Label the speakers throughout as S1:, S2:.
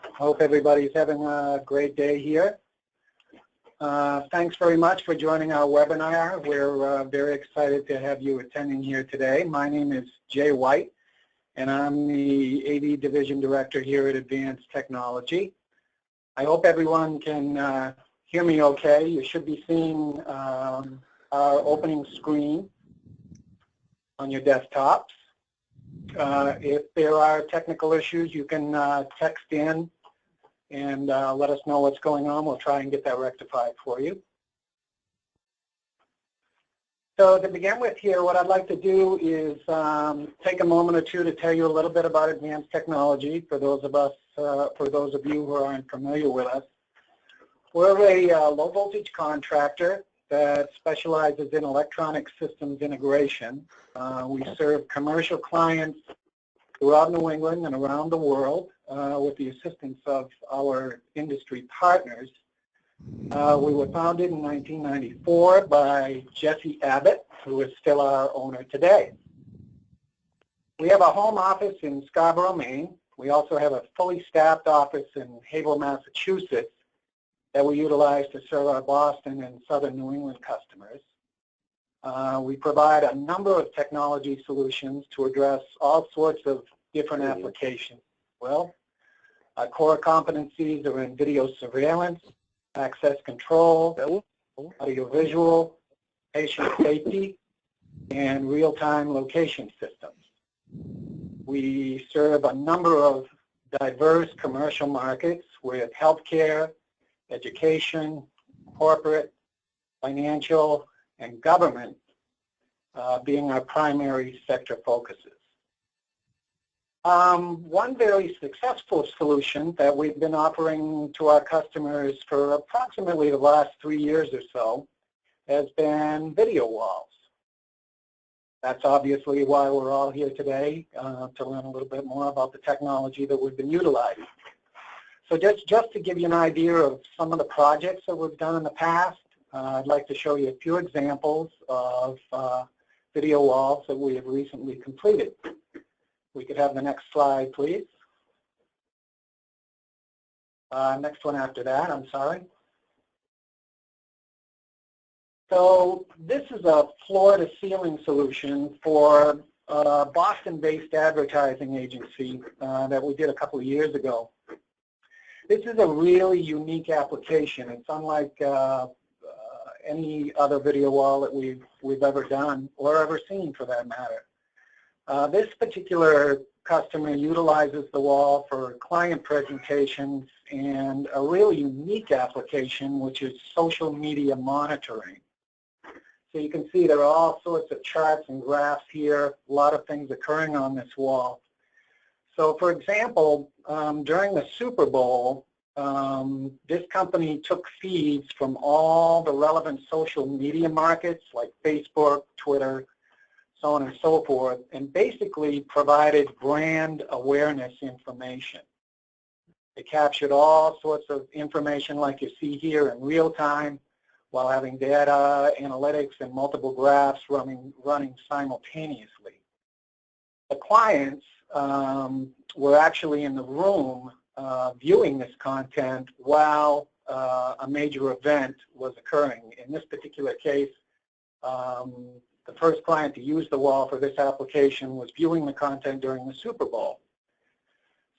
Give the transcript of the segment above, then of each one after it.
S1: Hope everybody's having a great day here. Thanks very much for joining our webinar. We're very excited to have you attending here today. My name is Jay White, and I'm the AV Division Director here at Advance Technology. I hope everyone can hear me okay. You should be seeing our opening screen on your desktops. If there are technical issues, you can text in and let us know what's going on. We'll try and get that rectified for you. So to begin with here, what I'd like to do is take a moment or two to tell you a little bit about Advance Technology for those of you who aren't familiar with us. We're a low voltage contractor that specializes in electronic systems integration. We serve commercial clients throughout New England and around the world with the assistance of our industry partners. We were founded in 1994 by Jesse Abbott, who is still our owner today. We have a home office in Scarborough, Maine. We also have a fully staffed office in Haverhill, Massachusetts, that we utilize to serve our Boston and Southern New England customers. We provide a number of technology solutions to address all sorts of different applications. Well, our core competencies are in video surveillance, access control, audiovisual, patient safety, and real-time location systems. We serve a number of diverse commercial markets with healthcare, education, corporate, financial, and government being our primary sector focuses. One very successful solution that we've been offering to our customers for approximately the last 3 years or so has been video walls. That's obviously why we're all here today, to learn a little bit more about the technology that we've been utilizing. So just to give you an idea of some of the projects that we've done in the past, I'd like to show you a few examples of video walls that we have recently completed. We could have the next slide, please. Next one after that, I'm sorry. So this is a floor-to-ceiling solution for a Boston-based advertising agency that we did a couple of years ago. This is a really unique application. It's unlike any other video wall that we've ever done or ever seen, for that matter. This particular customer utilizes the wall for client presentations and a really unique application, which is social media monitoring. So you can see there are all sorts of charts and graphs here, a lot of things occurring on this wall. So for example, during the Super Bowl, this company took feeds from all the relevant social media markets like Facebook, Twitter, so on and so forth, and basically provided brand awareness information. They captured all sorts of information like you see here in real time while having data, analytics, and multiple graphs running simultaneously. The clients were actually in the room viewing this content while a major event was occurring. In this particular case, the first client to use the wall for this application was viewing the content during the Super Bowl.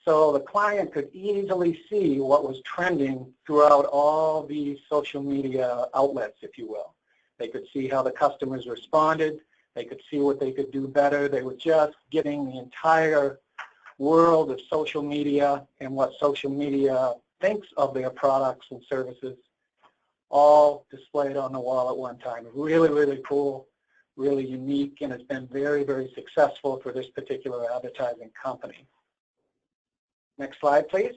S1: So the client could easily see what was trending throughout all these social media outlets, if you will. They could see how the customers responded. They could see what they could do better. They were just getting the entire world of social media and what social media thinks of their products and services all displayed on the wall at one time. Really, really cool, really unique, and it's been very, very successful for this particular advertising company. Next slide, please.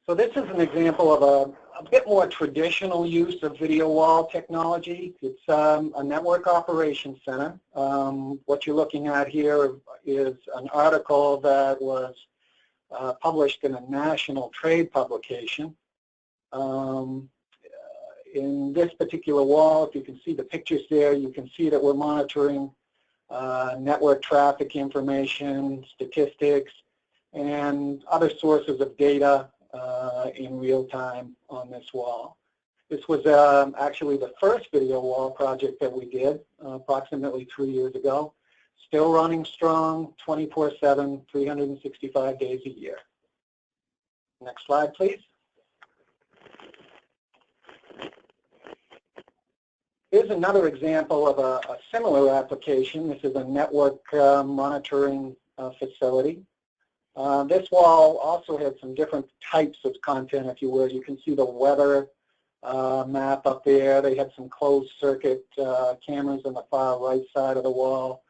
S1: So this is an example of a bit more traditional use of video wall technology. It's a network operations center. What you're looking at here is an article that was published in a national trade publication. In this particular wall, if you can see the pictures there, you can see that we're monitoring network traffic information, statistics, and other sources of data in real time on this wall. This was actually the first video wall project that we did approximately 3 years ago. Still running strong, 24/7, 365 days a year. Next slide, please. Here's another example of a similar application. This is a network monitoring facility. This wall also had some different types of content, if you will. You can see the weather map up there. They had some closed circuit cameras on the far right side of the wall,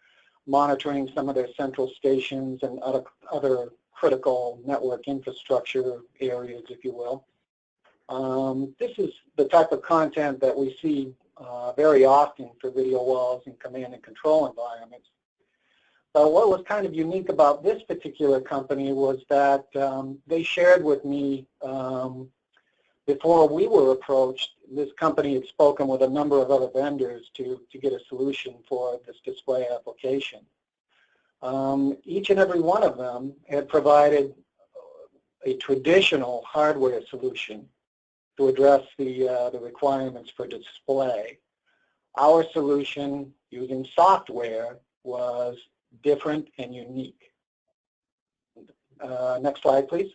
S1: monitoring some of their central stations and other critical network infrastructure areas, if you will. This is the type of content that we see very often for video walls in command and control environments. But what was kind of unique about this particular company was that they shared with me before we were approached, this company had spoken with a number of other vendors to get a solution for this display application. Each and every one of them had provided a traditional hardware solution to address the requirements for display. Our solution using software was different and unique. Next slide, please.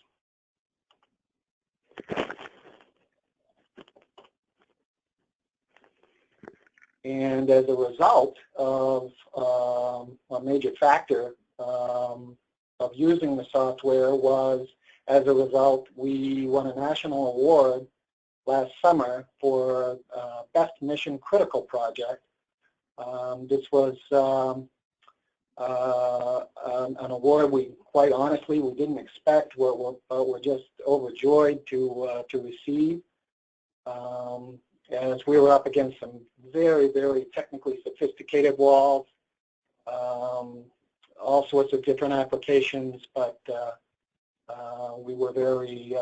S1: And as a result of a major factor of using the software was, as a result, we won a national award last summer for Best Mission Critical Project. This was an award we, quite honestly, we didn't expect. We're just overjoyed to receive. As we were up against some very, very technically sophisticated walls, all sorts of different applications, but we were very,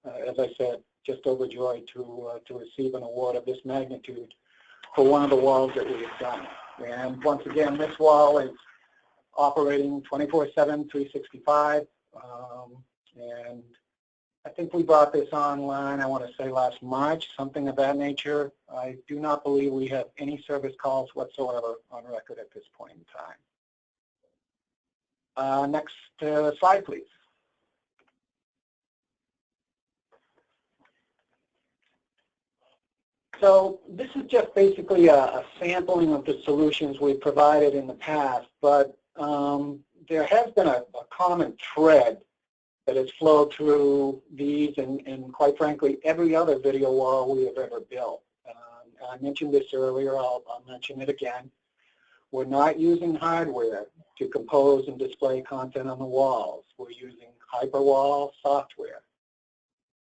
S1: as I said, just overjoyed to receive an award of this magnitude for one of the walls that we have done. And once again, this wall is operating 24/7, 365, and I think we brought this online, I want to say last March, something of that nature. I do not believe we have any service calls whatsoever on record at this point in time. Next slide, please. So this is just basically a sampling of the solutions we've provided in the past, but there has been a common thread that has flowed through these and quite frankly, every other video wall we have ever built. I mentioned this earlier, I'll mention it again. We're not using hardware to compose and display content on the walls. We're using Hiperwall software.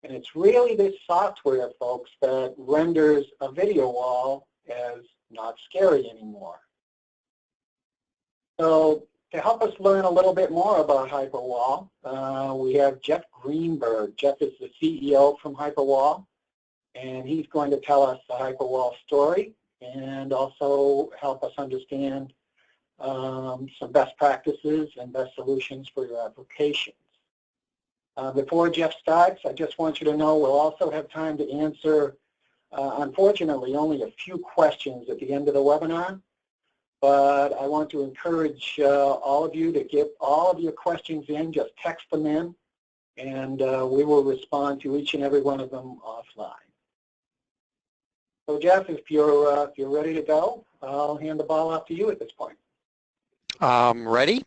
S1: And it's really this software, folks, that renders a video wall as not scary anymore. So to help us learn a little bit more about Hyperwall, we have Jeff Greenberg. Jeff is the CEO from Hyperwall, and he's going to tell us the Hyperwall story and also help us understand some best practices and best solutions for your applications. Before Jeff starts, I just want you to know we'll also have time to answer, unfortunately, only a few questions at the end of the webinar. But I want to encourage all of you to get all of your questions in, just text them in, and we will respond to each and every one of them offline. So Jeff, if you're ready to go, I'll hand the ball off to you at this point.
S2: Ready?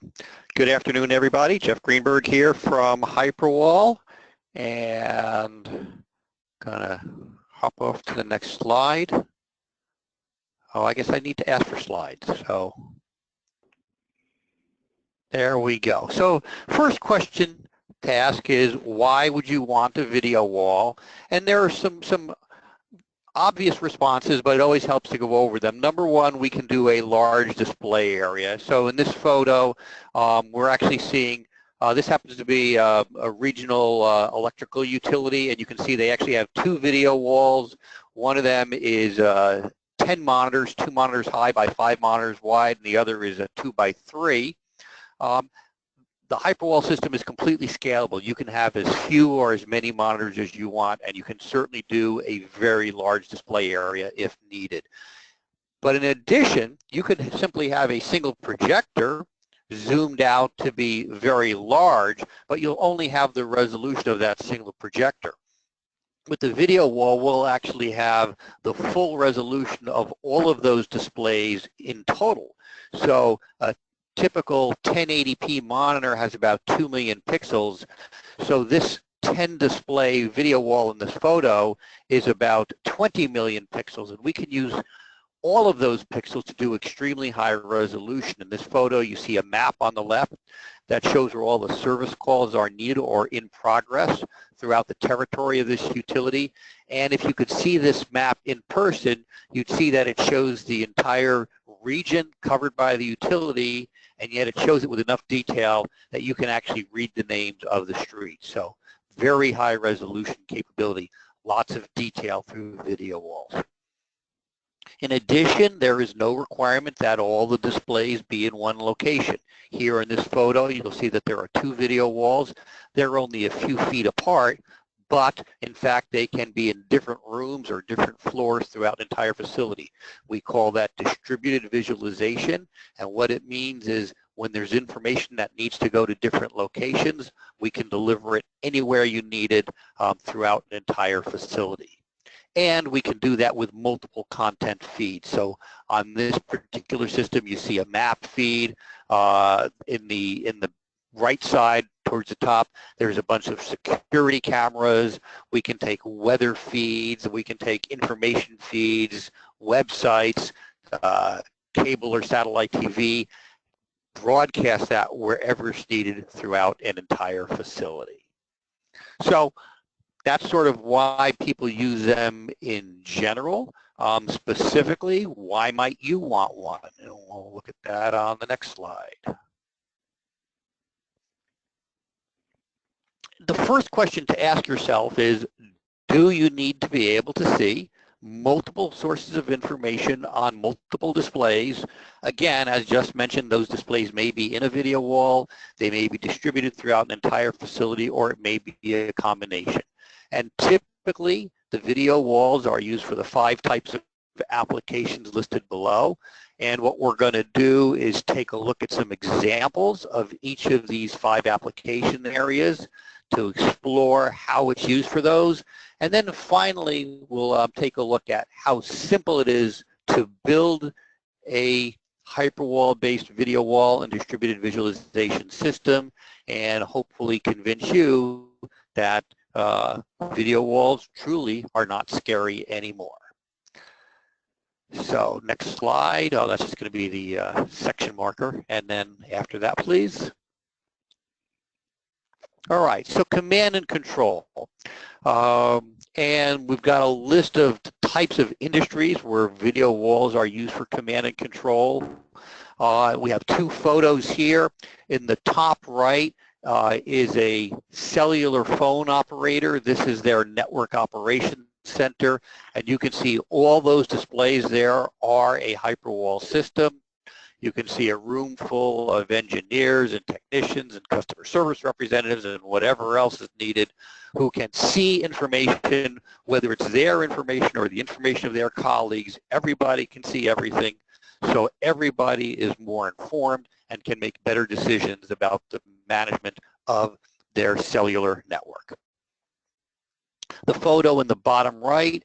S2: Good afternoon, everybody. Jeff Greenberg here from Hyperwall, and gonna hop off to the next slide. Oh, I guess I need to ask for slides. So there we go. So first question to ask is, why would you want a video wall? And there are some obvious responses, but it always helps to go over them. Number one, we can do a large display area. So in this photo, we're actually seeing, this happens to be a regional electrical utility, and you can see they actually have two video walls. One of them is 10 monitors, 2 monitors high by 5 monitors wide, and the other is a 2 by 3. The the Hyperwall system is completely scalable. You can have as few or as many monitors as you want, and you can certainly do a very large display area if needed. But in addition, you could simply have a single projector zoomed out to be very large, but you'll only have the resolution of that single projector. With the video wall, we'll actually have the full resolution of all of those displays in total. So a typical 1080p monitor has about 2 million pixels. So this 10 display video wall in this photo is about 20 million pixels, and we can use all of those pixels to do extremely high resolution. In this photo, you see a map on the left that shows where all the service calls are needed or in progress throughout the territory of this utility. And if you could see this map in person, you'd see that it shows the entire region covered by the utility, and yet it shows it with enough detail that you can actually read the names of the streets. So very high resolution capability, lots of detail through video walls. In addition, there is no requirement that all the displays be in one location. Here in this photo, you'll see that there are 2 video walls. They're only a few feet apart, but in fact, they can be in different rooms or different floors throughout an entire facility. We call that distributed visualization, and what it means is when there's information that needs to go to different locations, we can deliver it anywhere you need it throughout an entire facility. And we can do that with multiple content feeds. So on this particular system, you see a map feed. In the right side towards the top, there's a bunch of security cameras. We can take weather feeds. We can take information feeds, websites, cable or satellite TV, broadcast that wherever it's needed throughout an entire facility. So that's sort of why people use them in general. Specifically, why might you want one? And we'll look at that on the next slide. The first question to ask yourself is, do you need to be able to see multiple sources of information on multiple displays? Again, as just mentioned, those displays may be in a video wall, they may be distributed throughout an entire facility, or it may be a combination. And typically, the video walls are used for the 5 types of applications listed below. And what we're going to do is take a look at some examples of each of these 5 application areas to explore how it's used for those. And then finally, we'll take a look at how simple it is to build a Hyperwall-based video wall and distributed visualization system, and hopefully convince you that video walls truly are not scary anymore. So next slide. Oh, that's just going to be the section marker. And then after that, please. All right, so command and control. And we've got a list of types of industries where video walls are used for command and control. We have 2 photos here. In the top right is a cellular phone operator. This is their network operations center, and you can see all those displays there are a Hyperwall system. You can see a room full of engineers and technicians and customer service representatives and whatever else is needed who can see information, whether it's their information or the information of their colleagues. Everybody can see everything, so everybody is more informed and can make better decisions about the management of their cellular network. The photo in the bottom right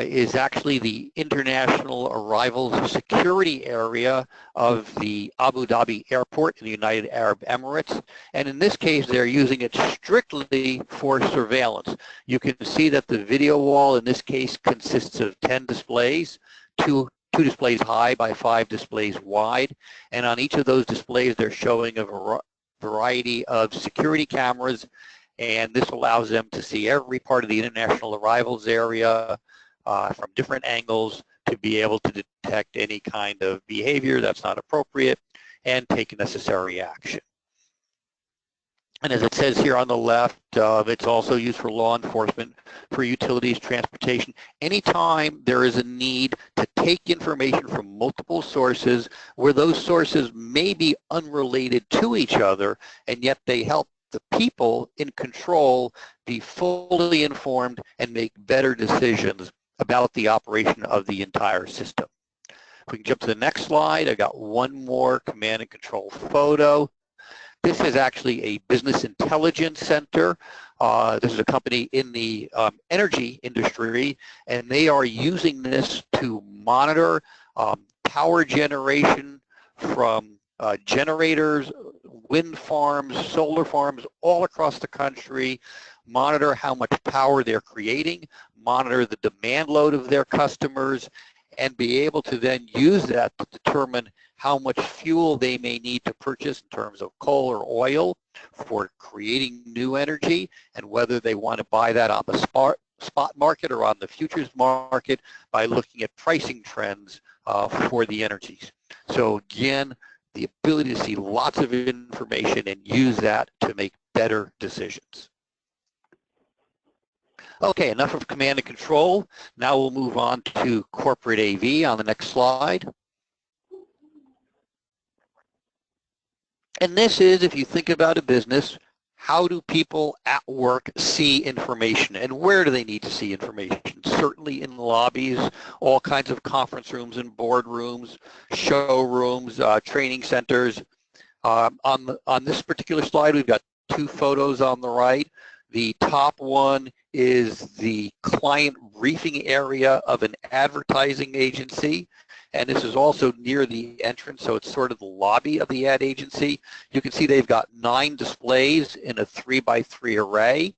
S2: is actually the international arrivals security area of the Abu Dhabi airport in the United Arab Emirates. And in this case, they're using it strictly for surveillance. You can see that the video wall in this case consists of 10 displays, two displays high by 5 displays wide. And on each of those displays, they're showing a variety of security cameras, and this allows them to see every part of the international arrivals area from different angles to be able to detect any kind of behavior that's not appropriate and take necessary action. And as it says here on the left, it's also used for law enforcement, for utilities, transportation. Anytime there is a need to take information from multiple sources where those sources may be unrelated to each other, and yet they help the people in control be fully informed and make better decisions about the operation of the entire system. If we can jump to the next slide, I got one more command and control photo. This is actually a business intelligence center. This is a company in the energy industry, and they are using this to monitor power generation from generators, wind farms, solar farms all across the country, monitor how much power they're creating, monitor the demand load of their customers, and be able to then use that to determine how much fuel they may need to purchase in terms of coal or oil for creating new energy, and whether they want to buy that on the spot market or on the futures market by looking at pricing trends for the energies. So again, the ability to see lots of information and use that to make better decisions. Okay, enough of command and control. Now we'll move on to corporate AV on the next slide. And this is, if you think about a business, how do people at work see information, and where do they need to see information? Certainly in lobbies, all kinds of conference rooms and boardrooms, showrooms, training centers. On this particular slide, we've got two photos on the right. The top one is the client briefing area of an advertising agency, and this is also near the entrance, so it's sort of the lobby of the ad agency. You can see they've got 9 displays in a 3x3 array.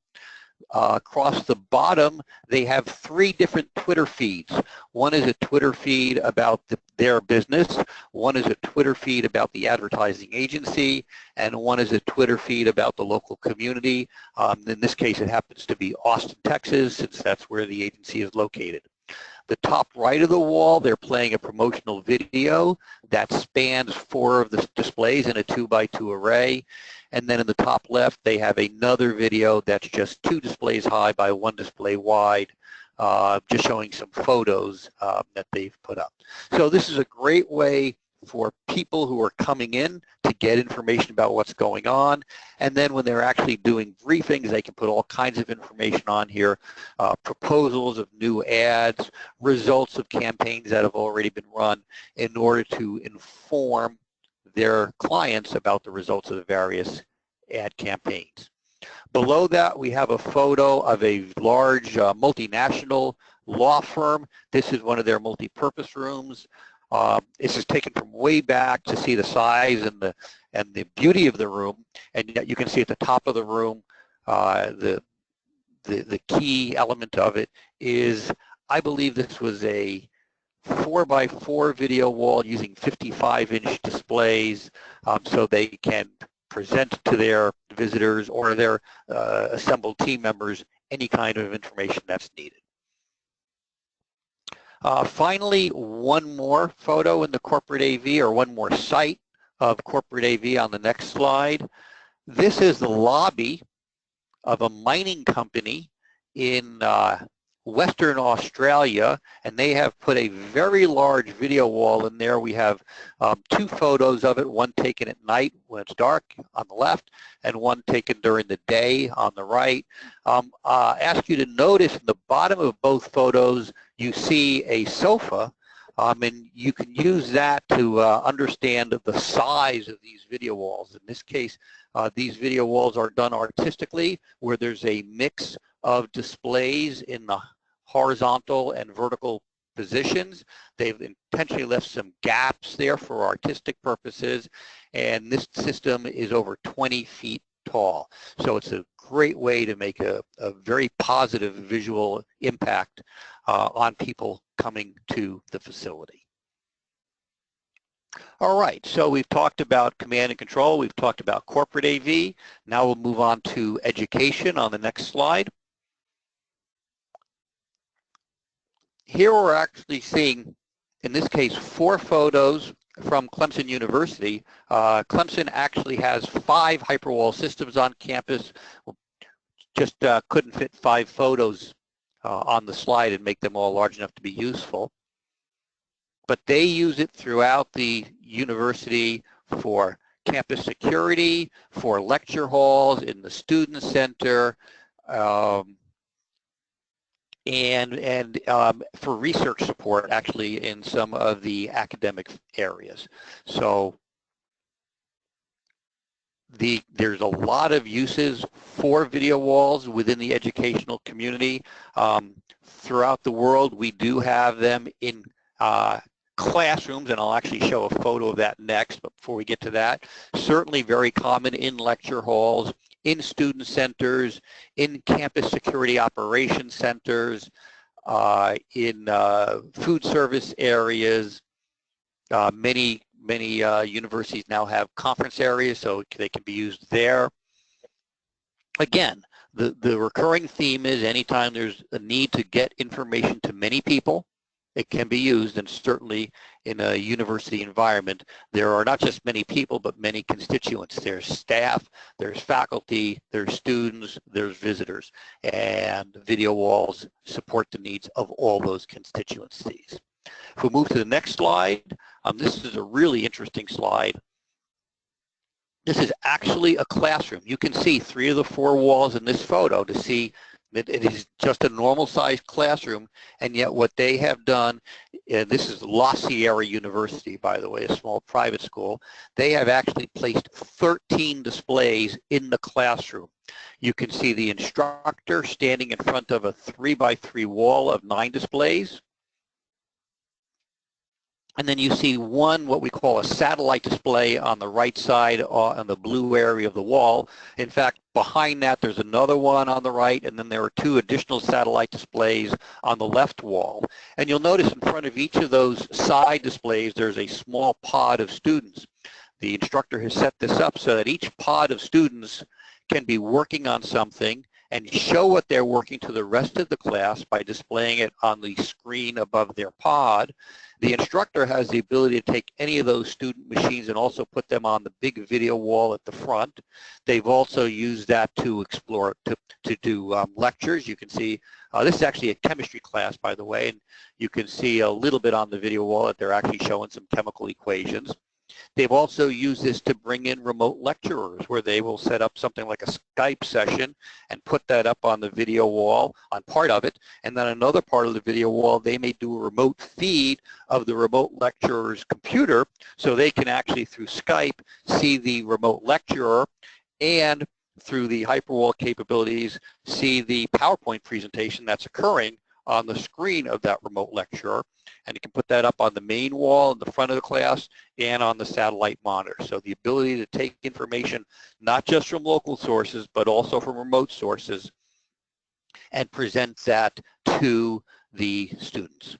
S2: Across the bottom, they have 3 different Twitter feeds. One is a Twitter feed about their business, one is a Twitter feed about the advertising agency, and one is a Twitter feed about the local community. In this case, it happens to be Austin, Texas, since that's where the agency is located. The top right of the wall, they're playing a promotional video that spans 4 of the displays in a 2x2 array. And then in the top left, they have another video that's just 2 displays high by 1 display wide, just showing some photos that they've put up. So this is a great way for people who are coming in to get information about what's going on. And then when they're actually doing briefings, they can put all kinds of information on here, proposals of new ads, results of campaigns that have already been run, in order to inform their clients about the results of the various ad campaigns. Below that, we have a photo of a large multinational law firm. This is one of their multi-purpose rooms. This is taken from way back to see the size and the beauty of the room, and yet you can see at the top of the room the key element of it is, I believe this was a 4x4 video wall using 55-inch displays, so they can present to their visitors or their assembled team members any kind of information that's needed. Finally, one more photo in the corporate AV, or one more site of corporate AV on the next slide. This is the lobby of a mining company in Western Australia, and they have put a very large video wall in there. We have 2 photos of it, one taken at night when it's dark on the left, and one taken during the day on the right. Ask you to notice in the bottom of both photos, you see a sofa, and you can use that to understand the size of these video walls. In this case, these video walls are done artistically, where there's a mix of displays in the horizontal and vertical positions. They've intentionally left some gaps there for artistic purposes, and this system is over 20 feet tall. So it's a great way to make a very positive visual impact on people coming to the facility. All right, so we've talked about command and control, we've talked about corporate AV. Now we'll move on to education on the next slide. Here we're actually seeing, in this case, 4 photos from Clemson University. Clemson actually has 5 Hyperwall systems on campus. Just couldn't fit 5 photos on the slide and make them all large enough to be useful. But they use it throughout the university for campus security, for lecture halls, in the student center, and for research support, actually, in some of the academic areas. So there's a lot of uses for video walls within the educational community. Throughout the world, we do have them in classrooms, and I'll actually show a photo of that next, but before we get to that, certainly very common in lecture halls, in student centers, in campus security operations centers, in food service areas. Many universities now have conference areas, so they can be used there. Again, the recurring theme is anytime there's a need to get information to many people, it can be used, and certainly in a university environment, there are not just many people, but many constituents. There's staff, there's faculty, there's students, there's visitors, and video walls support the needs of all those constituencies. If we move to the next slide, this is a really interesting slide. This is actually a classroom. You can see 3 of the 4 walls in this photo to see that it is just a normal sized classroom, and yet what they have done, and this is La Sierra University, by the way, a small private school, they have actually placed 13 displays in the classroom. You can see the instructor standing in front of a 3x3 wall of 9 displays. And then you see one, what we call a satellite display on the right side on the blue area of the wall. In fact, behind that, there's another one on the right, and then there are 2 additional satellite displays on the left wall. And you'll notice in front of each of those side displays, there's a small pod of students. The instructor has set this up so that each pod of students can be working on something and show what they're working to the rest of the class by displaying it on the screen above their pod. The instructor has the ability to take any of those student machines and also put them on the big video wall at the front. They've also used that to explore, to do lectures. You can see, this is actually a chemistry class, by the way, and you can see a little bit on the video wall that they're actually showing some chemical equations. They've also used this to bring in remote lecturers, where they will set up something like a Skype session and put that up on the video wall, on part of it, and then another part of the video wall, they may do a remote feed of the remote lecturer's computer, so they can actually, through Skype, see the remote lecturer, and through the Hyperwall capabilities, see the PowerPoint presentation that's occurring on the screen of that remote lecturer. And you can put that up on the main wall in the front of the class and on the satellite monitor. So the ability to take information not just from local sources, but also from remote sources, and present that to the students,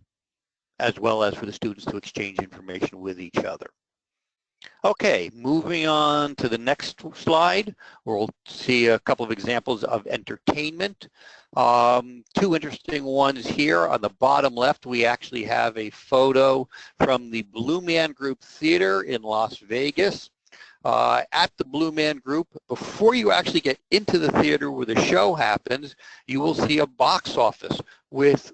S2: as well as for the students to exchange information with each other. Okay, moving on to the next slide, we'll see a couple of examples of entertainment. 2 interesting ones here. On the bottom left, we actually have a photo from the Blue Man Group Theater in Las Vegas. At the Blue Man Group, before you actually get into the theater where the show happens, you will see a box office with,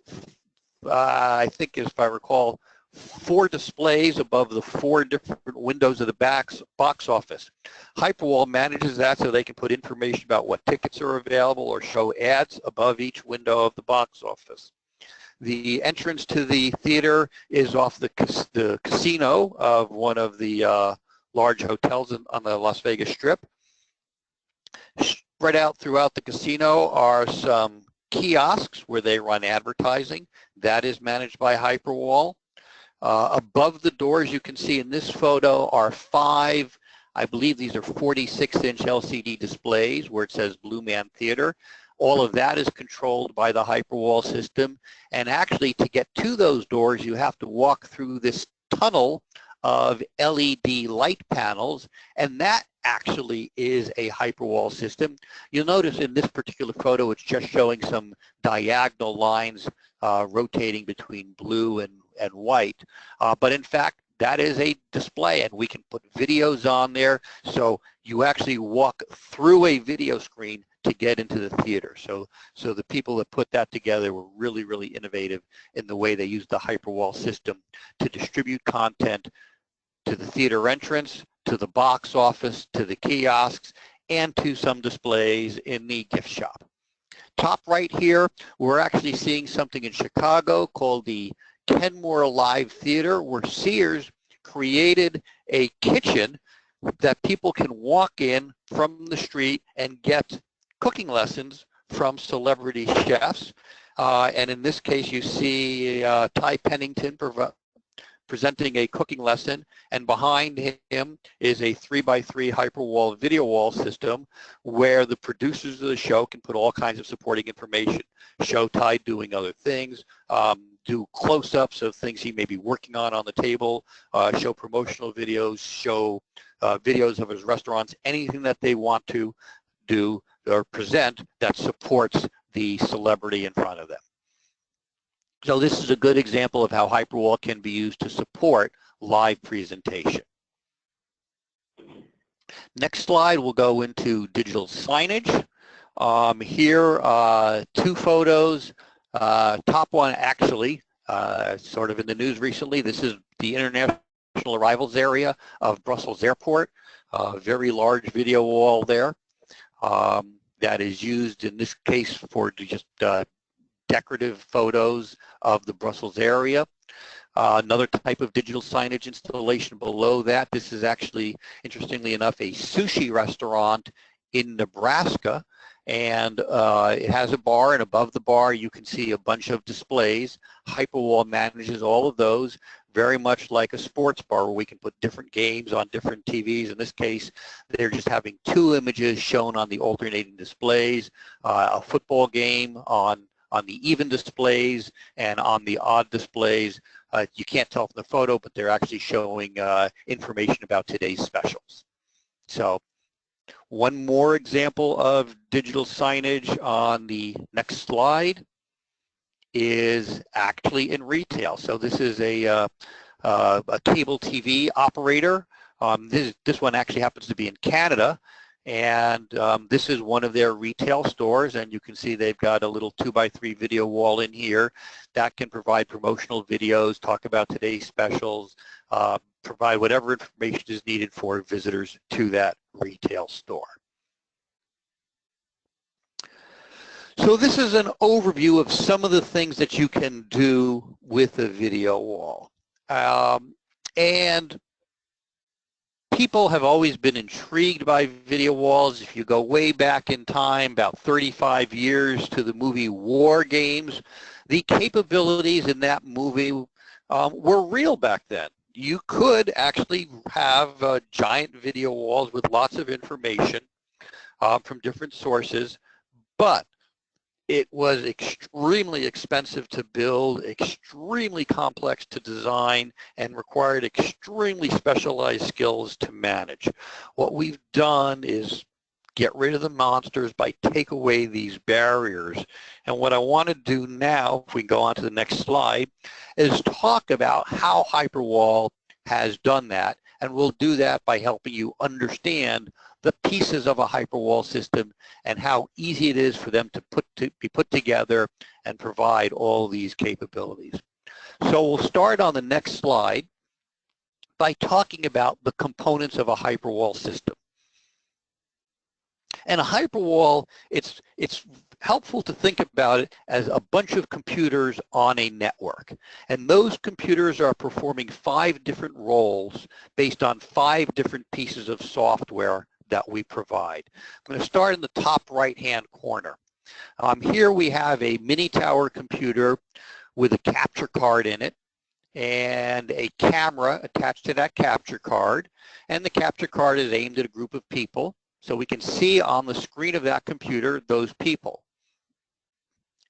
S2: I think if I recall, 4 displays above the 4 different windows of the box office. Hyperwall manages that so they can put information about what tickets are available or show ads above each window of the box office. The entrance to the theater is off the casino of one of the large hotels on the Las Vegas Strip. Spread out throughout the casino are some kiosks where they run advertising. That is managed by Hyperwall. Above the doors, you can see in this photo, are 5, I believe these are 46-inch LCD displays where it says Blue Man Theater. All of that is controlled by the Hyperwall system. And actually, to get to those doors, you have to walk through this tunnel of LED light panels, and that actually is a Hyperwall system. You'll notice in this particular photo, it's just showing some diagonal lines rotating between blue and white. But in fact, that is a display, and we can put videos on there. So you actually walk through a video screen to get into the theater. So the people that put that together were really, really innovative in the way they used the Hyperwall system to distribute content to the theater entrance, to the box office, to the kiosks, and to some displays in the gift shop. Top right here, we're actually seeing something in Chicago called the Kenmore Live Theater, where Sears created a kitchen that people can walk in from the street and get cooking lessons from celebrity chefs. And in this case, you see Ty Pennington presenting a cooking lesson, and behind him is a 3x3 Hyperwall video wall system where the producers of the show can put all kinds of supporting information. Show Ty doing other things, do close-ups of things he may be working on the table, show promotional videos, show videos of his restaurants, anything that they want to do or present that supports the celebrity in front of them. So this is a good example of how Hyperwall can be used to support live presentation. Next slide, we'll go into digital signage. Here, two photos. Top one actually, sort of in the news recently. This is the international arrivals area of Brussels Airport. Very large video wall there that is used in this case for just decorative photos of the Brussels area. Another type of digital signage installation below that. This is actually, interestingly enough, a sushi restaurant in Nebraska, and it has a bar, and above the bar you can see a bunch of displays. Hyperwall manages all of those, very much like a sports bar where we can put different games on different TVs. In this case, they're just having two images shown on the alternating displays, a football game on the even displays, and on the odd displays, you can't tell from the photo, but they're actually showing information about today's specials. So one more example of digital signage on the next slide is actually in retail. So this is a cable TV operator. This one actually happens to be in Canada. And this is one of their retail stores, and you can see they've got a little 2x3 video wall in here that can provide promotional videos, talk about today's specials, provide whatever information is needed for visitors to that retail store. So this is an overview of some of the things that you can do with a video wall. And people have always been intrigued by video walls. If you go way back in time, about 35 years to the movie War Games, the capabilities in that movie were real back then. You could actually have giant video walls with lots of information from different sources, but it was extremely expensive to build, extremely complex to design, and required extremely specialized skills to manage. What we've done is get rid of the monsters by take away these barriers. And what I want to do now, if we go on to the next slide, is talk about how Hyperwall has done that. And we'll do that by helping you understand the pieces of a Hyperwall system and how easy it is for them to be put together and provide all these capabilities. So we'll start on the next slide by talking about the components of a Hyperwall system. And a Hyperwall, it's helpful to think about it as a bunch of computers on a network. And those computers are performing 5 different roles based on 5 different pieces of software that we provide. I'm going to start in the top right-hand corner. Here we have a mini tower computer with a capture card in it and a camera attached to that capture card. And the capture card is aimed at a group of people. So we can see on the screen of that computer those people.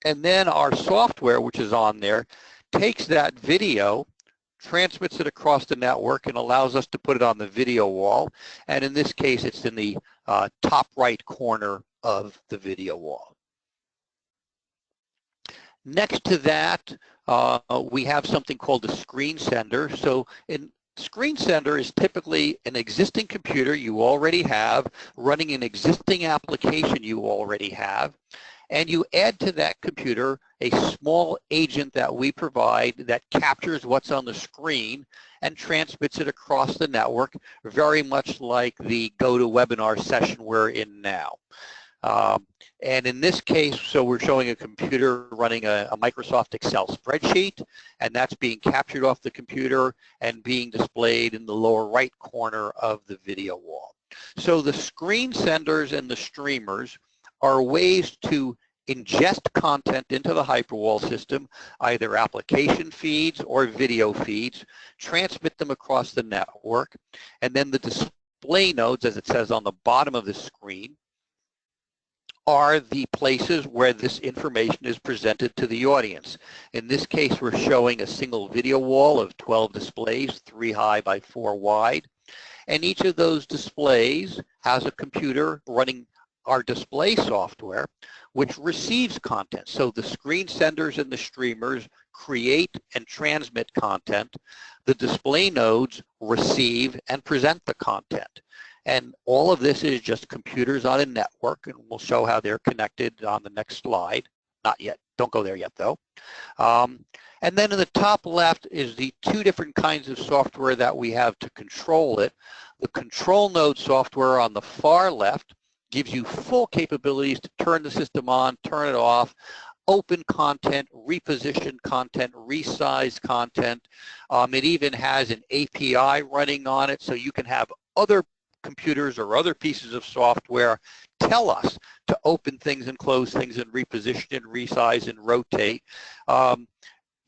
S2: And then our software, which is on there, takes that video, transmits it across the network, and allows us to put it on the video wall. And in this case, it's in the top right corner of the video wall. Next to that, we have something called the screen sender. So Screen sender is typically an existing computer you already have, running an existing application you already have, and you add to that computer a small agent that we provide that captures what's on the screen and transmits it across the network, very much like the GoToWebinar session we're in now. And in this case, so we're showing a computer running a Microsoft Excel spreadsheet, and that's being captured off the computer and being displayed in the lower right corner of the video wall. So the screen senders and the streamers are ways to ingest content into the Hyperwall system, either application feeds or video feeds, transmit them across the network, and then the display nodes, as it says on the bottom of the screen, are the places where this information is presented to the audience. In this case, we're showing a single video wall of 12 displays, 3 high by 4 wide. And each of those displays has a computer running our display software, which receives content. So the screen senders and the streamers create and transmit content. The display nodes receive and present the content. And all of this is just computers on a network, and we'll show how they're connected on the next slide. Not yet. Don't go there yet, though. And then in the top left is the 2 different kinds of software that we have to control it. The control node software on the far left gives you full capabilities to turn the system on, turn it off, open content, reposition content, resize content. It even has an API running on it, so you can have other computers or other pieces of software tell us to open things and close things and reposition and resize and rotate.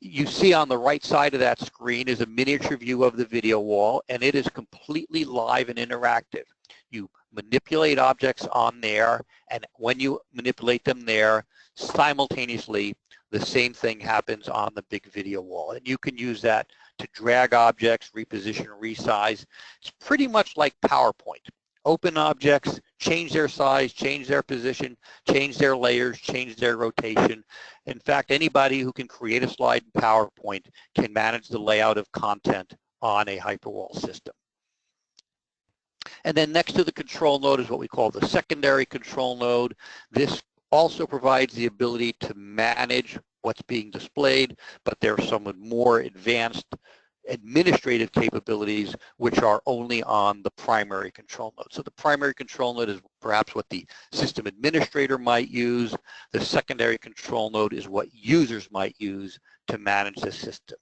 S2: You see on the right side of that screen is a miniature view of the video wall, and it is completely live and interactive. You manipulate objects on there, and when you manipulate them there, simultaneously the same thing happens on the big video wall. And you can use that to drag objects, reposition, resize. It's pretty much like PowerPoint. Open objects, change their size, change their position, change their layers, change their rotation. In fact, anybody who can create a slide in PowerPoint can manage the layout of content on a Hyperwall system. And then next to the control node is what we call the secondary control node. This also provides the ability to manage what's being displayed, but there are some more advanced administrative capabilities which are only on the primary control node. So the primary control node is perhaps what the system administrator might use. The secondary control node is what users might use to manage the system.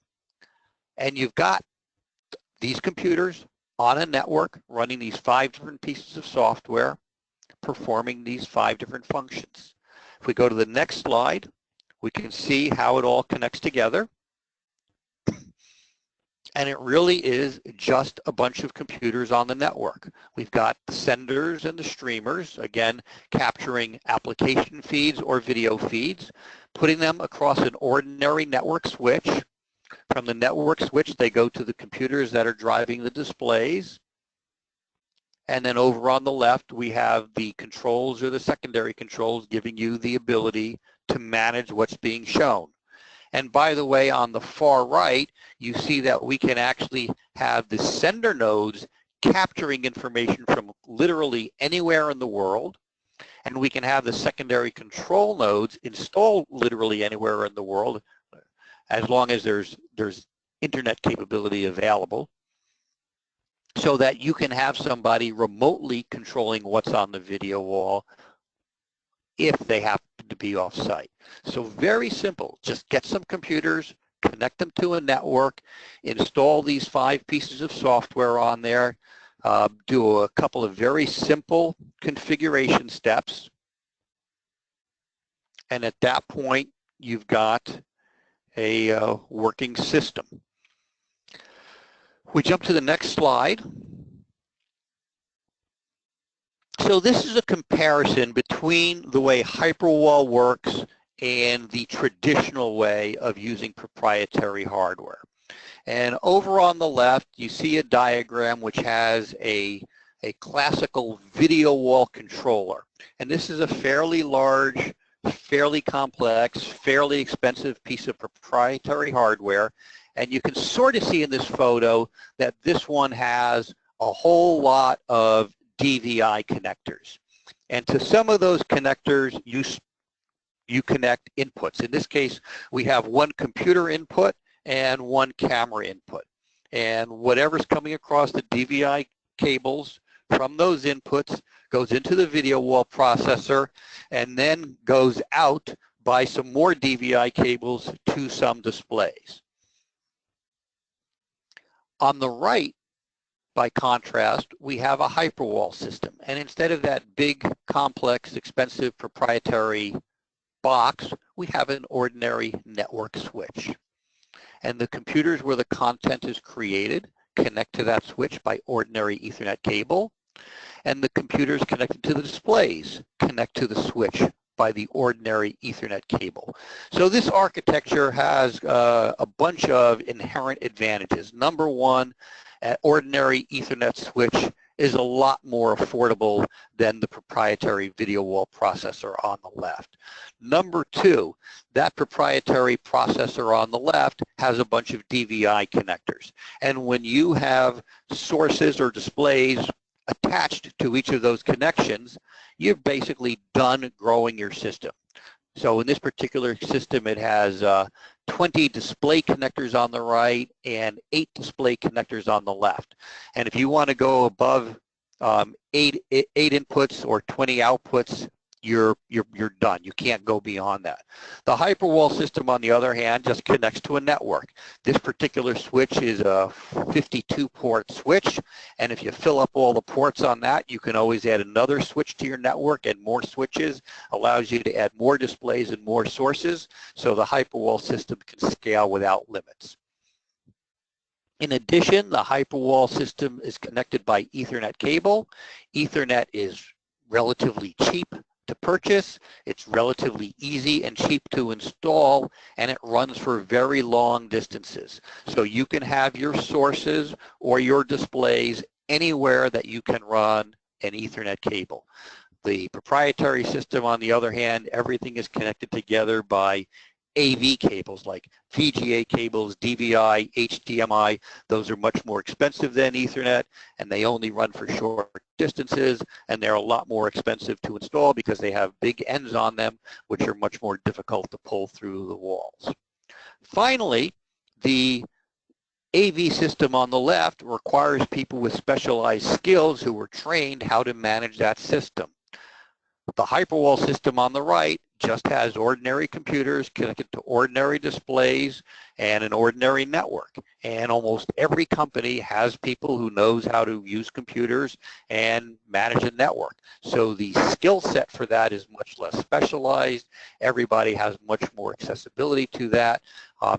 S2: And you've got these computers on a network running these 5 different pieces of software, performing these 5 different functions. If we go to the next slide, we can see how it all connects together. And it really is just a bunch of computers on the network. We've got the senders and the streamers, again, capturing application feeds or video feeds, putting them across an ordinary network switch. From the network switch, they go to the computers that are driving the displays. And then over on the left, we have the controls or the secondary controls giving you the ability to manage what's being shown. And by the way, on the far right, you see that we can actually have the sender nodes capturing information from literally anywhere in the world. And we can have the secondary control nodes installed literally anywhere in the world, as long as there's internet capability available, so that you can have somebody remotely controlling what's on the video wall if they happen to be off-site. So very simple. Just get some computers, connect them to a network, install these 5 pieces of software on there, do a couple of very simple configuration steps, and at that point, you've got a working system. We jump to the next slide. So this is a comparison between the way Hyperwall works and the traditional way of using proprietary hardware. And over on the left, you see a diagram which has a classical video wall controller. And this is a fairly large fairly complex, fairly expensive piece of proprietary hardware. And you can sort of see in this photo that this one has a whole lot of DVI connectors. And to some of those connectors, you connect inputs. In this case, we have one computer input and one camera input. And whatever's coming across the DVI cables from those inputs goes into the video wall processor and then goes out by some more DVI cables to some displays. On the right, by contrast, we have a Hyperwall system. And instead of that big, complex, expensive proprietary box, we have an ordinary network switch. And the computers where the content is created connect to that switch by ordinary Ethernet cable. And the computers connected to the displays connect to the switch by the ordinary Ethernet cable. So this architecture has a bunch of inherent advantages. Number one, an ordinary Ethernet switch is a lot more affordable than the proprietary video wall processor on the left. Number two, that proprietary processor on the left has a bunch of DVI connectors. And when you have sources or displays attached to each of those connections, you've basically done growing your system. So in this particular system, it has 20 display connectors on the right and 8 display connectors on the left. And if you want to go above 8 inputs or 20 outputs, you're done. You can't go beyond that. The Hyperwall system, on the other hand, just connects to a network. This particular switch is a 52-port switch, and if you fill up all the ports on that, you can always add another switch to your network, and more switches allows you to add more displays and more sources, so the Hyperwall system can scale without limits. In addition, the Hyperwall system is connected by Ethernet cable. Ethernet is relatively cheap to purchase, it's relatively easy and cheap to install, and it runs for very long distances. So you can have your sources or your displays anywhere that you can run an Ethernet cable. The proprietary system, on the other hand, everything is connected together by AV cables like VGA cables, DVI, HDMI. Those are much more expensive than Ethernet, and they only run for short distances, and they're a lot more expensive to install because they have big ends on them, which are much more difficult to pull through the walls. Finally, the AV system on the left requires people with specialized skills who were trained how to manage that system. The Hyperwall system on the right just has ordinary computers connected to ordinary displays and an ordinary network. And almost every company has people who knows how to use computers and manage a network. So the skill set for that is much less specialized. Everybody has much more accessibility to that.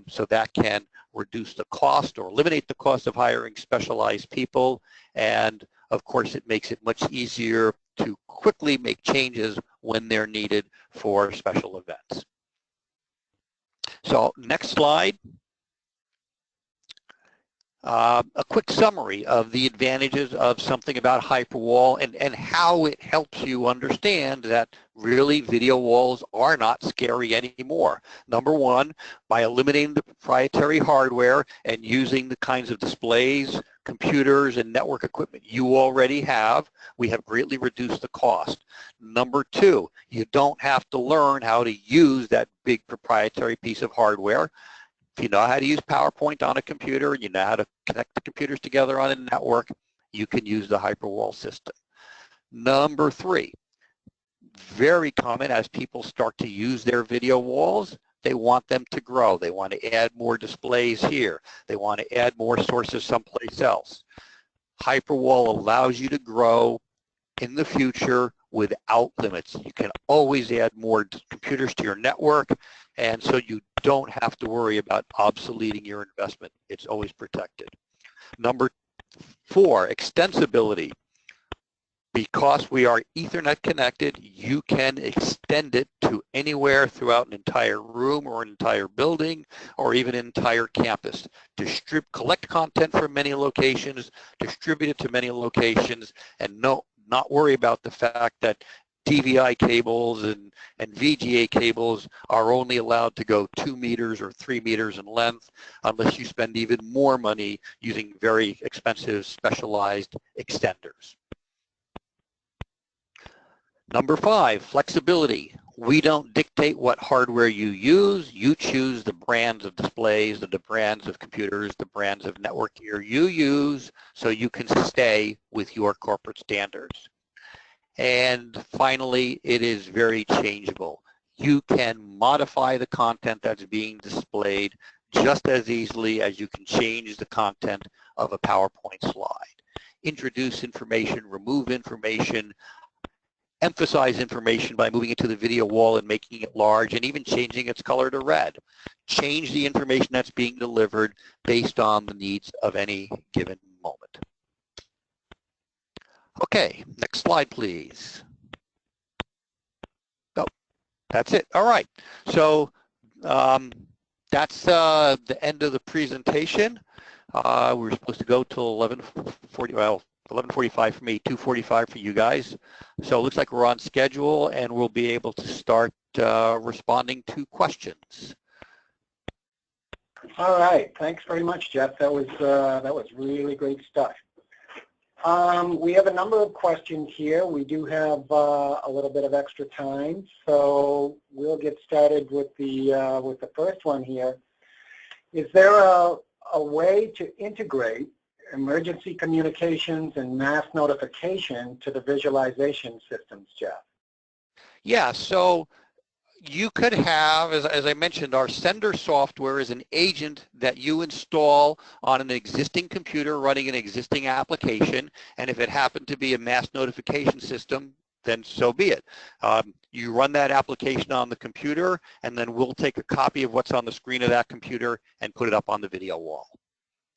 S2: So that can reduce the cost or eliminate the cost of hiring specialized people. And of course, it makes it much easier to quickly make changes when they're needed for special events. So next slide. A quick summary of the advantages of something about Hyperwall and how it helps you understand that really video walls are not scary anymore. Number one, by eliminating the proprietary hardware and using the kinds of displays, computers, and network equipment you already have, we have greatly reduced the cost. Number two, you don't have to learn how to use that big proprietary piece of hardware. If you know how to use PowerPoint on a computer, you know how to connect the computers together on a network, you can use the Hyperwall system. Number three, very common as people start to use their video walls, they want them to grow. They want to add more displays here. They want to add more sources someplace else. Hyperwall allows you to grow in the future without limits. You can always add more computers to your network, and so you don't have to worry about obsoleting your investment. It's always protected. Number four, extensibility. Because we are Ethernet connected, you can extend it to anywhere throughout an entire room or an entire building or even an entire campus. Collect content from many locations, distribute it to many locations, and not worry about the fact that DVI cables and VGA cables are only allowed to go 2 meters or 3 meters in length unless you spend even more money using very expensive specialized extenders. Number 5, flexibility. We don't dictate what hardware you use. You choose the brands of displays, the brands of computers, the brands of network gear you use so you can stay with your corporate standards. And finally, it is very changeable. You can modify the content that's being displayed just as easily as you can change the content of a PowerPoint slide. Introduce information, remove information, emphasize information by moving it to the video wall and making it large and even changing its color to red. Change the information that's being delivered based on the needs of any given moment. Okay, next slide, please. Oh, that's it. All right. So that's the end of the presentation. We were supposed to go till 11:40. Well, 11:45 for me, 2:45 for you guys. So it looks like we're on schedule, and we'll be able to start responding to questions.
S1: All right. Thanks very much, Jeff. That was really great stuff. We have a number of questions here. We do have a little bit of extra time, so we'll get started with the first one here. Is there a way to integrate emergency communications and mass notification to the visualization systems, Jeff?
S2: Yeah, so you could have, as I mentioned, our sender software is an agent that you install on an existing computer running an existing application, and if it happened to be a mass notification system, then so be it. You run that application on the computer, and then we'll take a copy of what's on the screen of that computer and put it up on the video wall.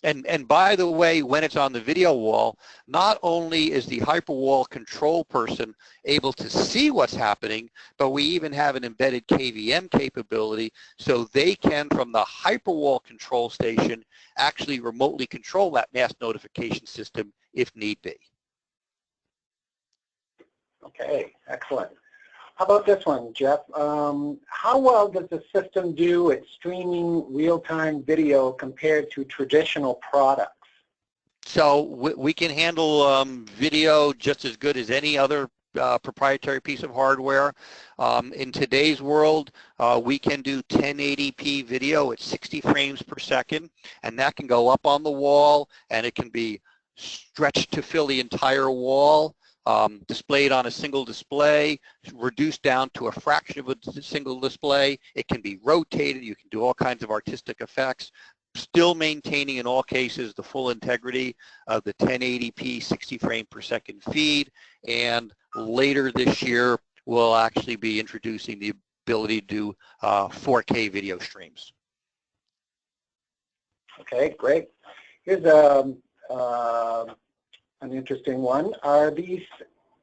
S2: And by the way, when it's on the video wall, not only is the Hyperwall control person able to see what's happening, but we even have an embedded KVM capability so they can, from the Hyperwall control station, actually remotely control that mass notification system if need be.
S1: Okay, excellent. How about this one, Jeff? How well does the system do at streaming real-time video compared to traditional products?
S2: So we can handle video just as good as any other proprietary piece of hardware. In today's world, we can do 1080p video at 60 frames per second, and that can go up on the wall, and it can be stretched to fill the entire wall. Displayed on a single display, reduced down to a fraction of a single display. It can be rotated. You can do all kinds of artistic effects, still maintaining in all cases the full integrity of the 1080p 60 frame per second feed. And later this year, we'll actually be introducing the ability to do 4K video streams.
S1: Okay, great. Here's an interesting one. Are these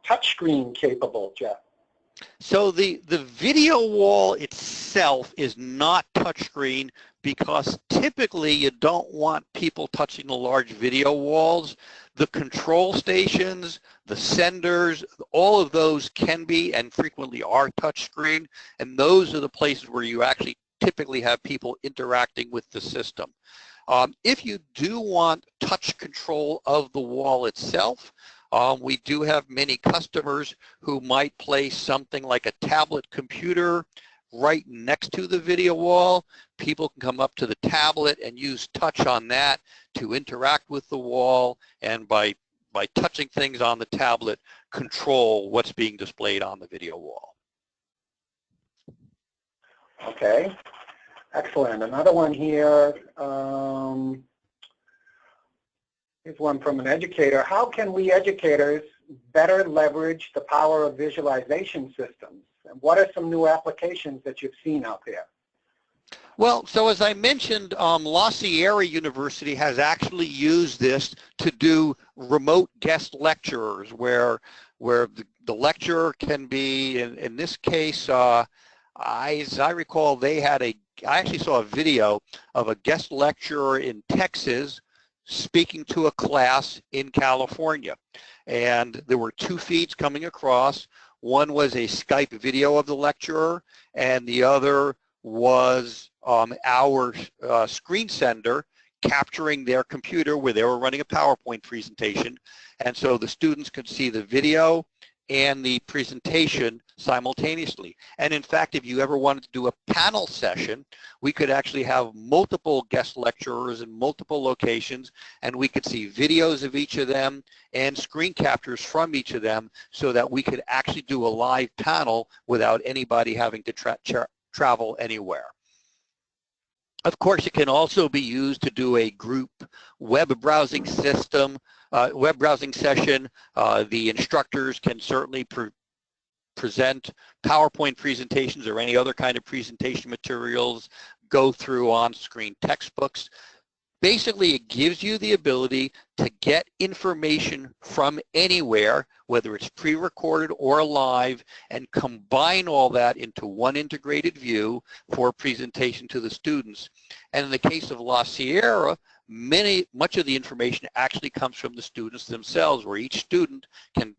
S1: touchscreen capable, Jeff?
S2: So the video wall itself is not touchscreen because typically you don't want people touching the large video walls. The control stations, the senders, all of those can be and frequently are touchscreen, and those are the places where you actually typically have people interacting with the system. If you do want touch control of the wall itself, we do have many customers who might place something like a tablet computer right next to the video wall. People can come up to the tablet and use touch on that to interact with the wall, and by touching things on the tablet, control what's being displayed on the video wall.
S1: Okay. Excellent. Another one here. Here's one from an educator. How can we educators better leverage the power of visualization systems? And what are some new applications that you've seen out there?
S2: Well, so as I mentioned, La Sierra University has actually used this to do remote guest lecturers where the lecturer can be, in this case, as I recall, I actually saw a video of a guest lecturer in Texas speaking to a class in California. And there were two feeds coming across. One was a Skype video of the lecturer, and the other was our screen sender capturing their computer where they were running a PowerPoint presentation. And so the students could see the video and the presentation simultaneously. And in fact, if you ever wanted to do a panel session, we could actually have multiple guest lecturers in multiple locations, and we could see videos of each of them and screen captures from each of them so that we could actually do a live panel without anybody having to travel anywhere. Of course, it can also be used to do a group web browsing session. The instructors can certainly present PowerPoint presentations or any other kind of presentation materials, go through on-screen textbooks. Basically, it gives you the ability to get information from anywhere, whether it's pre-recorded or live, and combine all that into one integrated view for presentation to the students. And in the case of La Sierra, much of the information actually comes from the students themselves, where each student can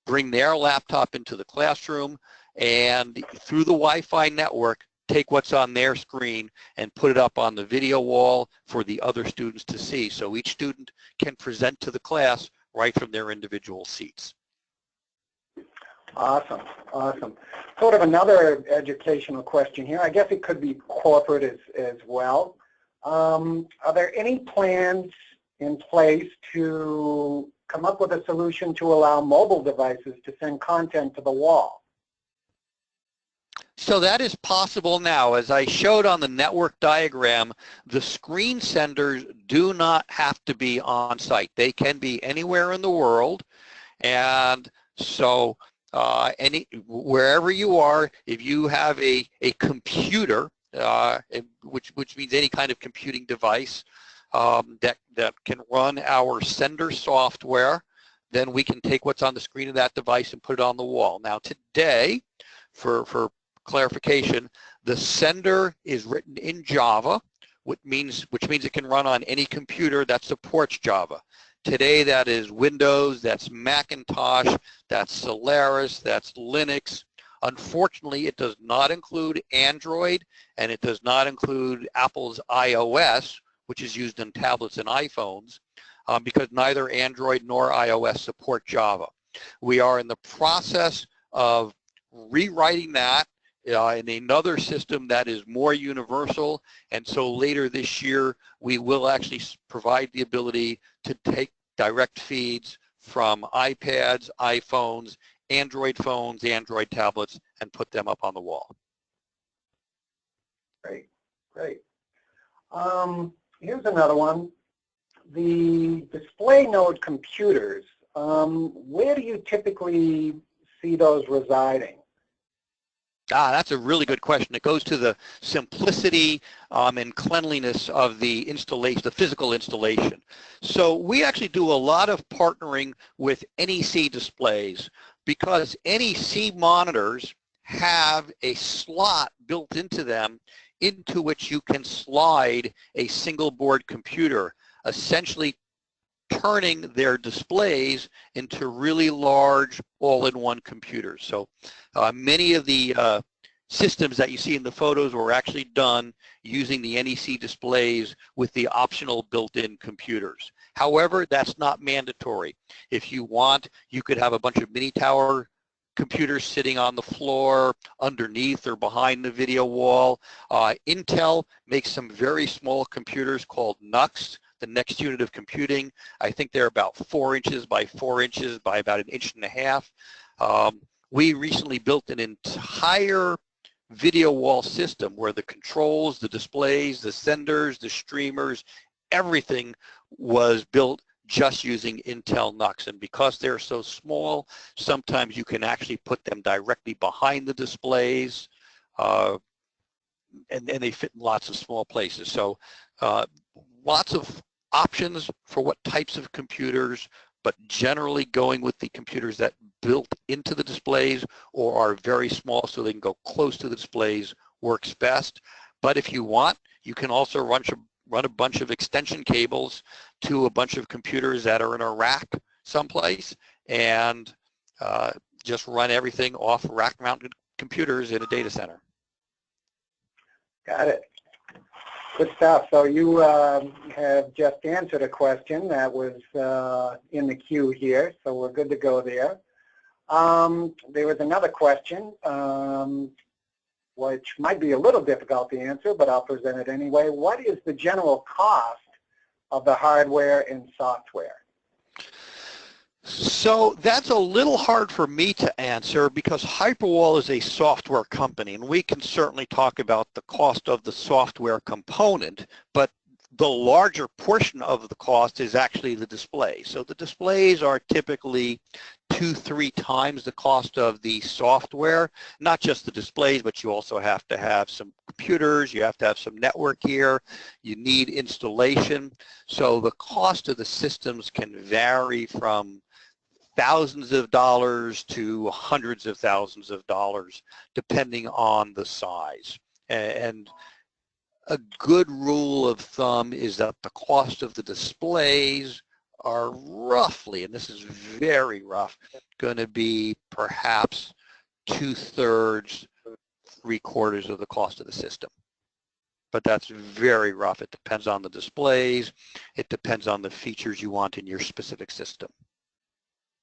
S2: bring their laptop into the classroom and through the Wi-Fi network take what's on their screen and put it up on the video wall for the other students to see. So each student can present to the class right from their individual seats.
S1: Awesome, awesome. Sort of another educational question here. I guess it could be corporate as well. Are there any plans in place to come up with a solution to allow mobile devices to send content to the wall?
S2: So that is possible now. As I showed on the network diagram, the screen senders do not have to be on site. They can be anywhere in the world. And so wherever you are, if you have a computer, which means any kind of computing device that can run our sender software, then we can take what's on the screen of that device and put it on the wall. Now today, for clarification, the sender is written in Java, which means it can run on any computer that supports Java. Today that is Windows, that's Macintosh, that's Solaris, that's Linux. Unfortunately, it does not include Android, and it does not include Apple's iOS, which is used in tablets and iPhones, because neither Android nor iOS support Java. We are in the process of rewriting that in another system that is more universal, and so later this year we will actually provide the ability to take direct feeds from iPads, iPhones, Android phones, Android tablets, and put them up on the wall.
S1: Great, great. Here's another one. The display node computers, where do you typically see those residing?
S2: That's a really good question. It goes to the simplicity and cleanliness of the installation, the physical installation. So we actually do a lot of partnering with NEC displays because NEC monitors have a slot built into them into which you can slide a single board computer, essentially turning their displays into really large all-in-one computers. So many of the systems that you see in the photos were actually done using the NEC displays with the optional built-in computers. However, that's not mandatory. If you want, you could have a bunch of mini tower computers sitting on the floor, underneath or behind the video wall. Intel makes some very small computers called NUCs, the next unit of computing. I think they're about 4 inches by 4 inches by about 1.5 inches. We recently built an entire video wall system where the controls, the displays, the senders, the streamers, everything was built just using Intel NUCs. And because they're so small, sometimes you can actually put them directly behind the displays, and they fit in lots of small places. So lots of options for what types of computers, but generally going with the computers that built into the displays or are very small so they can go close to the displays works best. But if you want, you can also run a bunch of extension cables to a bunch of computers that are in a rack someplace and just run everything off rack-mounted computers in a data center.
S1: Got it. Good stuff. So you have just answered a question that was in the queue here, so we're good to go there. There was another question, which might be a little difficult to answer, but I'll present it anyway. What is the general cost of the hardware and software?
S2: So that's a little hard for me to answer because Hyperwall is a software company, and we can certainly talk about the cost of the software component, but the larger portion of the cost is actually the display. So the displays are typically 2-3 times the cost of the software, not just the displays, but you also have to have some computers, you have to have some network gear, you need installation. So the cost of the systems can vary from thousands of dollars to hundreds of thousands of dollars, depending on the size. And a good rule of thumb is that the cost of the displays are roughly, and this is very rough, going to be perhaps 2/3, 3/4 of the cost of the system. But that's very rough. It depends on the displays. It depends on the features you want in your specific system.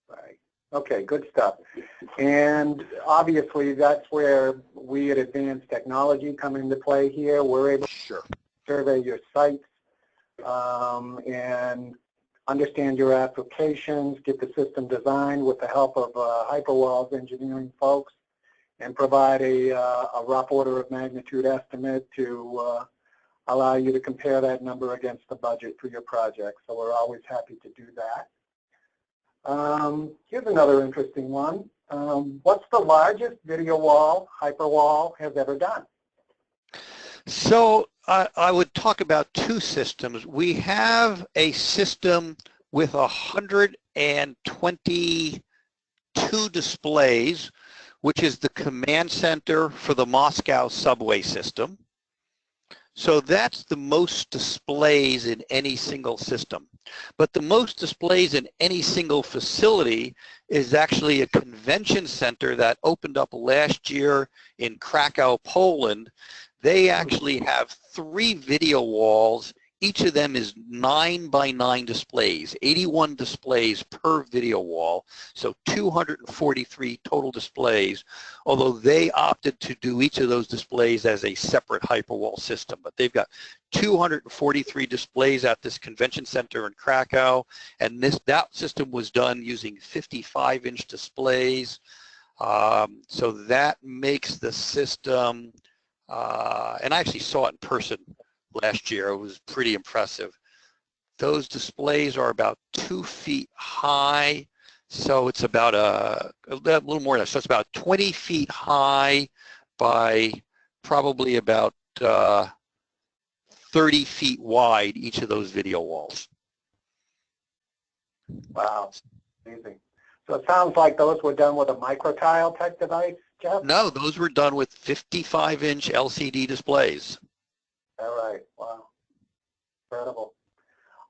S1: Right. Okay, good stuff. And obviously that's where we at Advance Technology come into play here. We're able to survey your sites and understand your applications, get the system designed with the help of Hyperwall's engineering folks, and provide a rough order of magnitude estimate to allow you to compare that number against the budget for your project. So we're always happy to do that. Here's another interesting one. What's the largest video wall Hyperwall has ever done?
S2: So I would talk about two systems. We have a system with 122 displays, which is the command center for the Moscow subway system. So that's the most displays in any single system. But the most displays in any single facility is actually a convention center that opened up last year in Krakow, Poland. They actually have 3 video walls. Each of them is 9 by 9 displays, 81 displays per video wall, so 243 total displays, although they opted to do each of those displays as a separate Hyperwall system. But they've got 243 displays at this convention center in Krakow, and that system was done using 55-inch displays. So that makes the system, and I actually saw it in person last year. It was pretty impressive. Those displays are about 2 feet high, so it's about a little more than that. So it's about 20 feet high by probably about 30 feet wide, each of those video walls.
S1: Wow, amazing. So it sounds like those were done with a microtile type device, Jeff?
S2: No, those were done with 55-inch LCD displays.
S1: All right, wow, incredible.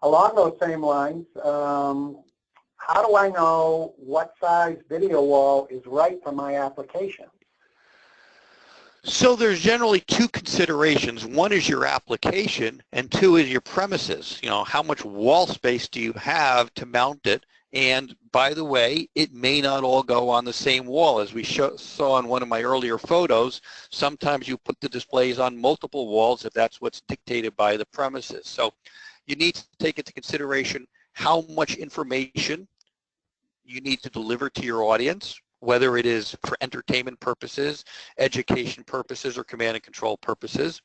S1: Along those same lines, how do I know what size video wall is right for my application?
S2: So there's generally 2 considerations. One is your application, and 2 is your premises. You know, how much wall space do you have to mount it? And by the way, it may not all go on the same wall. As we saw in one of my earlier photos, sometimes you put the displays on multiple walls if that's what's dictated by the premises. So you need to take into consideration how much information you need to deliver to your audience, whether it is for entertainment purposes, education purposes, or command and control purposes.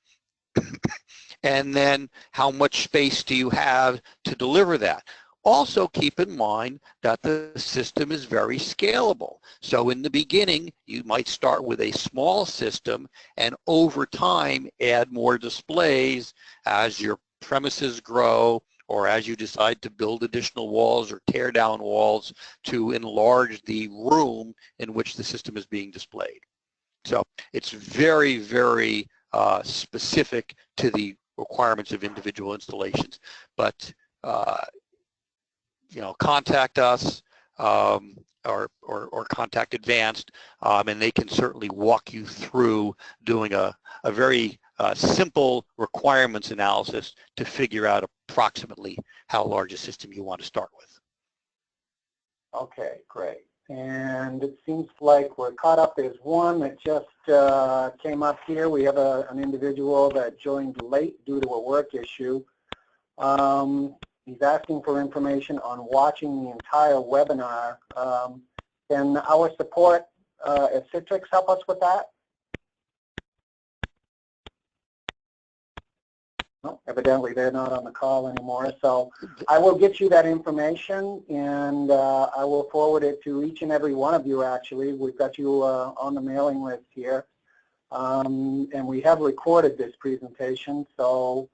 S2: And then how much space do you have to deliver that? Also keep in mind that the system is very scalable. So in the beginning, you might start with a small system and over time add more displays as your premises grow or as you decide to build additional walls or tear down walls to enlarge the room in which the system is being displayed. So it's very, very specific to the requirements of individual installations. But you know, contact us. or contact Advanced, and they can certainly walk you through doing a very simple requirements analysis to figure out approximately how large a system you want to start with.
S1: Okay, great. And it seems like we're caught up. There's one that just came up here. We have an individual that joined late due to a work issue. He's asking for information on watching the entire webinar. Can our support at Citrix help us with that? No, evidently they're not on the call anymore. So I will get you that information, and I will forward it to each and every one of you, actually. We've got you on the mailing list here. And we have recorded this presentation, so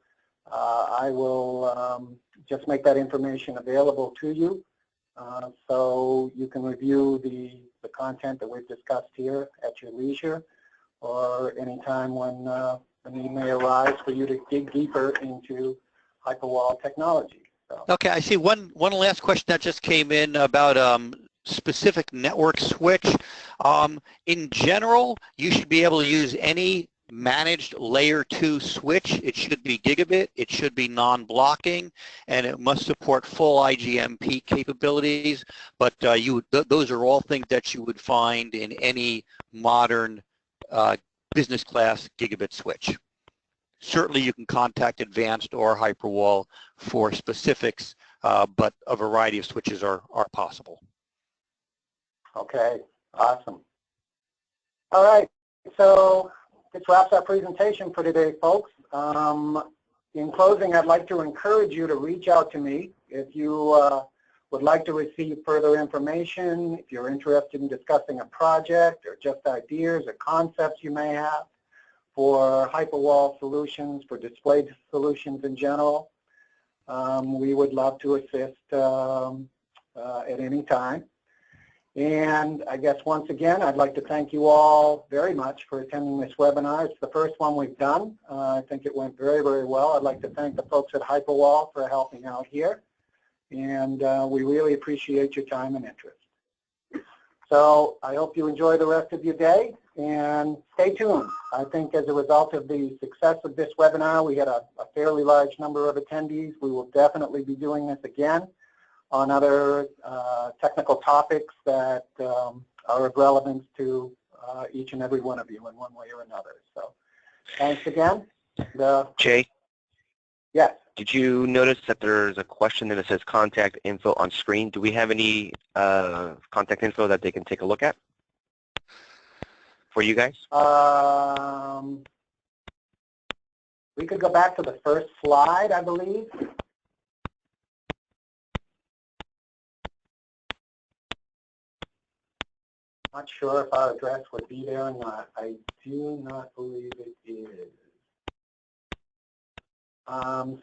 S1: I will just make that information available to you so you can review the content that we've discussed here at your leisure, or anytime when the need may arise for you to dig deeper into Hyperwall technology. So.
S2: Okay, I see one last question that just came in about specific network switch. In general, you should be able to use any managed layer 2 switch. It should be gigabit, it should be non-blocking, and it must support full IGMP capabilities, but those are all things that you would find in any modern business class gigabit switch. Certainly you can contact Advanced or Hyperwall for specifics, but a variety of switches are possible.
S1: Okay, awesome. All right, so this wraps our presentation for today, folks. In closing, I'd like to encourage you to reach out to me if you would like to receive further information, if you're interested in discussing a project or just ideas or concepts you may have for Hyperwall solutions, for display solutions in general. We would love to assist at any time. And I guess once again, I'd like to thank you all very much for attending this webinar. It's the first one we've done. I think it went very, very well. I'd like to thank the folks at Hyperwall for helping out here. And we really appreciate your time and interest. So I hope you enjoy the rest of your day, and stay tuned. I think as a result of the success of this webinar, we had a fairly large number of attendees. We will definitely be doing this again on other technical topics that are of relevance to each and every one of you in one way or another. So thanks again.
S3: Jay?
S1: Yes.
S3: Did you notice that there's a question that says contact info on screen? Do we have any contact info that they can take a look at for you guys?
S1: We could go back to the first slide, I believe. Not sure if our address would be there or not. I do not believe it is.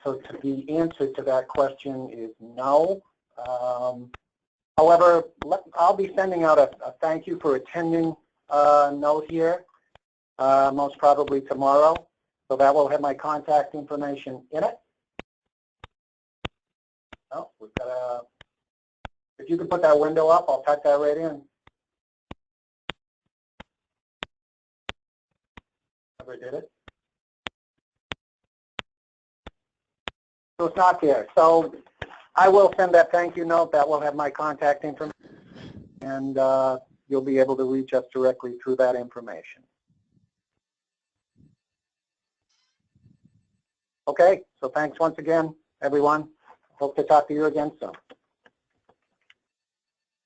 S1: So the answer to that question is no. However, I'll be sending out a thank you for attending note here, most probably tomorrow. So that will have my contact information in it. Oh, we've got if you could put that window up, I'll type that right in. Never did it. So it's not there. So I will send that thank you note. That will have my contact information, and you'll be able to reach us directly through that information. Okay, so thanks once again, everyone. Hope to talk to you again soon.